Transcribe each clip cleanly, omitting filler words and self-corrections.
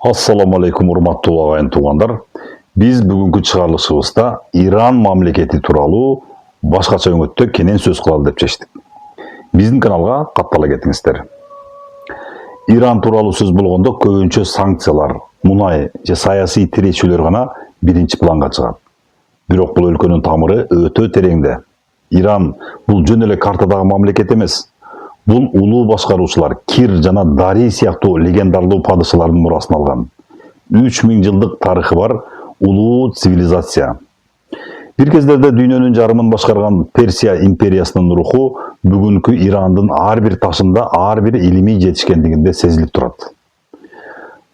Assalamu alaikum урматтуу агайын туугандар. Биз бүгүнкү чыгарылышыбызда Иран мамлекети тууралуу башкача өңөттө кенен сөз кылалы деп чечтик. Биздин каналга каттала кетиңиздер. Иран тууралуу сөз болгондо көбүнчө санкциялар, мунай же саясий тирешүүлөр гана биринчи планга чыгат. Бирок бул өлкөнүн тамыры өтө тереңде. Иран бул жөн эле картадагы мамлекет эмес. Бул улуу башкаруучулар Кир жана Дарий сыяктуу легендарлуу падышалардын мурасын алган. 3000 жылдык тарыхы бар улуу цивилизация. Бир кездерде дүйнөнүн жарымын башкарган Персия империясынын руху бүгүнкү Ирандын ар бир ташында ар бир илимий жетишкендигинде сезилип турат.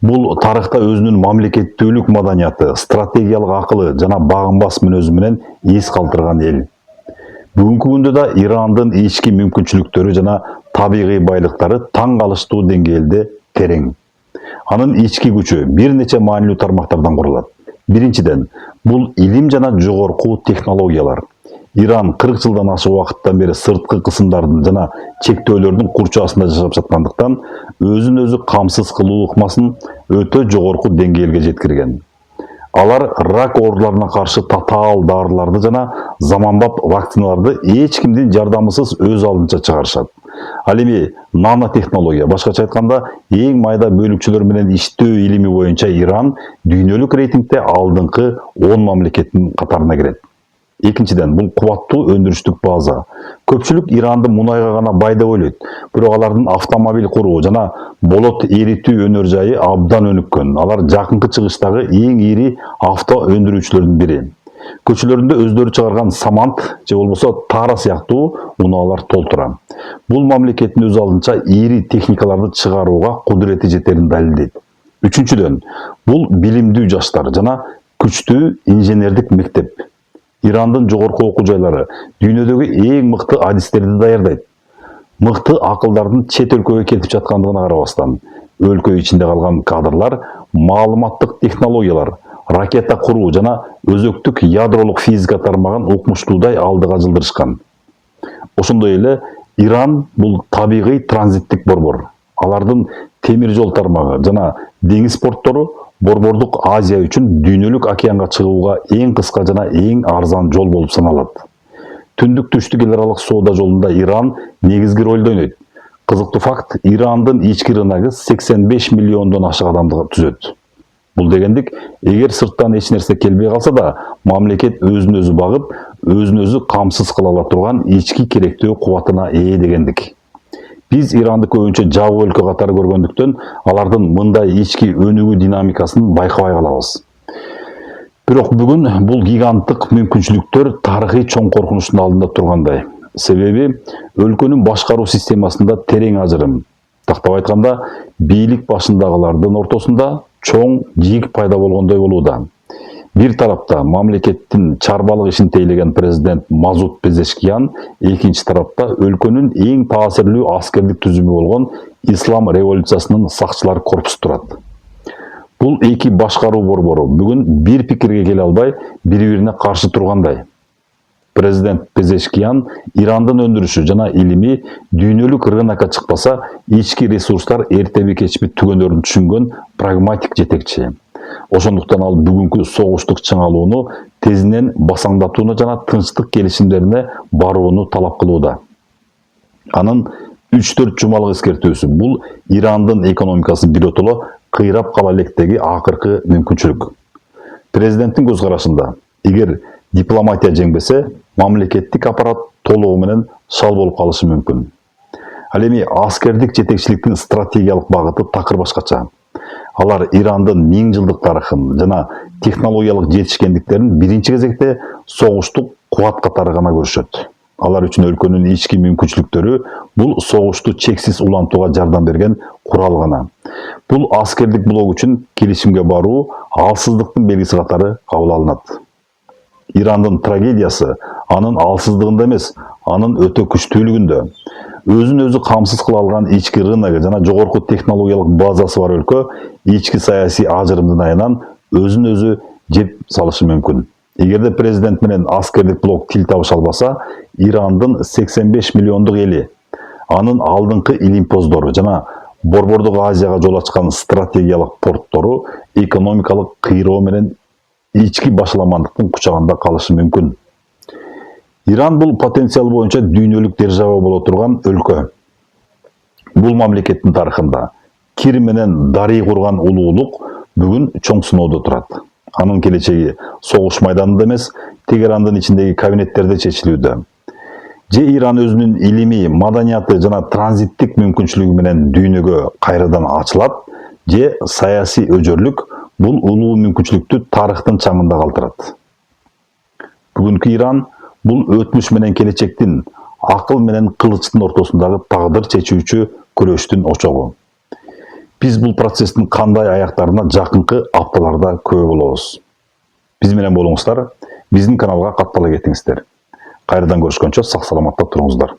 Бул тарыхта өзүнүн мамлекеттүүлүк маданияты, стратегиялык акылы жана багынбас мүнөзү менен эс калтырган эл. Бүгүнкү күндө да Ирандын ички мүмкүнчүлүктөрү жана табигый байлыктары таң калыштуу деңгээлде терең. Анын ички күчү бир нече маанилүү тармактардан курулат. Биринчиден, бул илим жана жогорку технологиялар. Иран 40 жылдан ашык убакыттан бери сырткы кысымдардын жана чектөөлөрдүн курчасында жашап жаткандыктан, өзүн өзү камсыз кылуу ыкмасын өтө жогорку деңгээлге жеткирген. Алар рак ооруларына каршы татаал дарыларды жана заманбап вакциналарды эч кимдин жардамысыз өз алдынча чыгарышат. Ал эми нанотехнология, башкача айтканда, эң майда бөлүкчөлөр менен иштөө илими боюнча Иран дүйнөлүк рейтингде алдыңкы 10 мамлекеттин катарына кирет. Экинчиден, бул кубаттуу өндүрүштүк база. Көпчүлүк Иранды мунайга гана бай деп ойлойт, бирок алардын автомобиль куруу жана болот эритүү өнөр жайы абдан өнүккөн. Алар жакынкы чыгыштагы эң ири авто өндүрүүчүлөрдүн бири. Көчөлөрүндө өздөрү чыгарган самант же болбосо тара сыяктуу унаалар толтура. Бул мамлекеттин өз алдынча ири техникаларды чыгарууга кудурети жетерин далилдейт. Үчүнчүдөн, бул билимдүү жаштар жана күчтүү инженердик мектеп. Ирандын жогорку окуу жайлары дүйнөдөгү эң мыкты адистерди даярдайт. Мыкты акылдардын чет өлкөгө кетип жаткандыгына карабастан, өлкө ичинде калган кадрлар маалыматтык технологиялар, ракета куруу жана өзөктүк ядролук физика тармагын укмуштуудай алдыга жылдырышкан. Ошондой эле Иран бул табигый транзиттик борбор. Алардын темир жол тармагы жана деңиз порттору Борбордук Азия үчүн дүйнөлүк океанга чыгууга эң кыска жана эң арзан жол болуп саналат. Түндүк түштүк эл аралык соода жолунда Иран негизги ролду ойнойт. Кызыктуу факт, Ирандын ички рыногу 85 миллиондон ашык адамды түзөт. Бул дегендик, эгер сырттан эч нерсе келбей калса да, мамлекет өзүн өзү багып, өзүн өзү камсыз кыла ала турган ички керектөө кубатына ээ дегендик. Биз Иранды көбүнчө жабык өлкө катары көргөндүктөн, алардын мындай ички өнүгүү динамикасын байкабай калабыз. Бирок бүгүн бул гиганттык мүмкүнчүлүктөр тарыхый чоң коркунучтун алдында тургандай. Себеби өлкөнүн башкаруу системасында терең ажырым. Тактап айтканда, бийлик башындагылардын ортосунда чоң жиик пайда болгондой болууда. Бир тарапта мамлекеттин чарбалык ишин тейлеген президент Мазут Пезешкиян, экинчи тарапта өлкөнүн эң таасирлүү аскердик түзүмү болгон Ислам революциясынын сакчылар корпусу турат. Бул эки башкаруу борбору бүгүн бир пикирге келе албай, бири-бирине каршы тургандай. Президент Пезешкиян Ирандын өндүрүшү жана илими дүйнөлүк рынокко чыкпаса, ички ресурстар эртеби кечпи түгөнөрүн түшүнгөн прагматик жетекчи. Ошондуктан ал бүгүнкү согуштук чыңалууну тезинен басаңдатууну жана тынчтык келишимдерине барууну талап кылууда. Анын 3-4 жумалык эскертүүсү бул Ирандын экономикасын биротоло кыйрап кала электеги акыркы мүмкүнчүлүк. Президенттин көз карашында, эгер дипломатия жеңбесе, мамлекеттик аппарат толугу менен шал болуп калышы мүмкүн. Ал эми аскердик жетекчиликтин стратегиялык багыты такыр башкача. Алар Ирандын 1000 жылдык тарыхын жана технологиялык жетишкендиктерин биринчи кезекте согуштук кубат катары гана көрүшөт. Алар үчүн өлкөнүн ички мүмкүнчүлүктөрү бул согушту чексиз улантууга жардам берген курал гана. Бул аскердик блок үчүн келишимге баруу алсыздыктын белгиси катары кабыл алынат. Ирандын трагедиясы анын алсыздыгында эмес, анын өтө күчтүүлүгүндө. Өзүн өзү камсыз кыла алган ички рыногу жана жогорку технологиялык базасы бар өлкө ички саясий ажырымдын айынан өзүн өзү жеп салышы мүмкүн. Эгерде президент менен аскердик блок тил табыша албаса, Ирандын 85 миллиондук эли, анын алдыңкы илимпоздору жана Борбордук Азияга жол ачкан стратегиялык порттору экономикалык кыйроо менен ички башаламандыктын кучагында калышы мүмкүн. Иран бул потенциал боюнча дүйнөлүк держава боло турган өлкө. Бул мамлекеттин тарыхында кир менен дарый курган улуулук бүгүн чоң сыноодо турат. Анын келечеги согуш майданында эмес, Тегерандын ичиндеги кабинеттерде чечилүүдө. Же Иран өзүнүн илимий, маданияты жана транзиттик мүмкүнчүлүгү менен дүйнөгө кайрадан ачылат, же саясий өжөрлүк бул улуу мүмкүнчүлүктү тарыхтын чаңында калтырат. Бүгүнкү Иран бул өтмүш менен келечектин, акыл менен кылычтын ортосундагы тагдыр чечүүчү күрөштүн очогу. Биз бул процесстин кандай аяктарына жакынкы апталарда күбө болобуз. Биз менен болуңуздар, биздин каналга каттала кетиңиздер. Кайрадан көрүшкөнчө сак саламатта туруңуздар.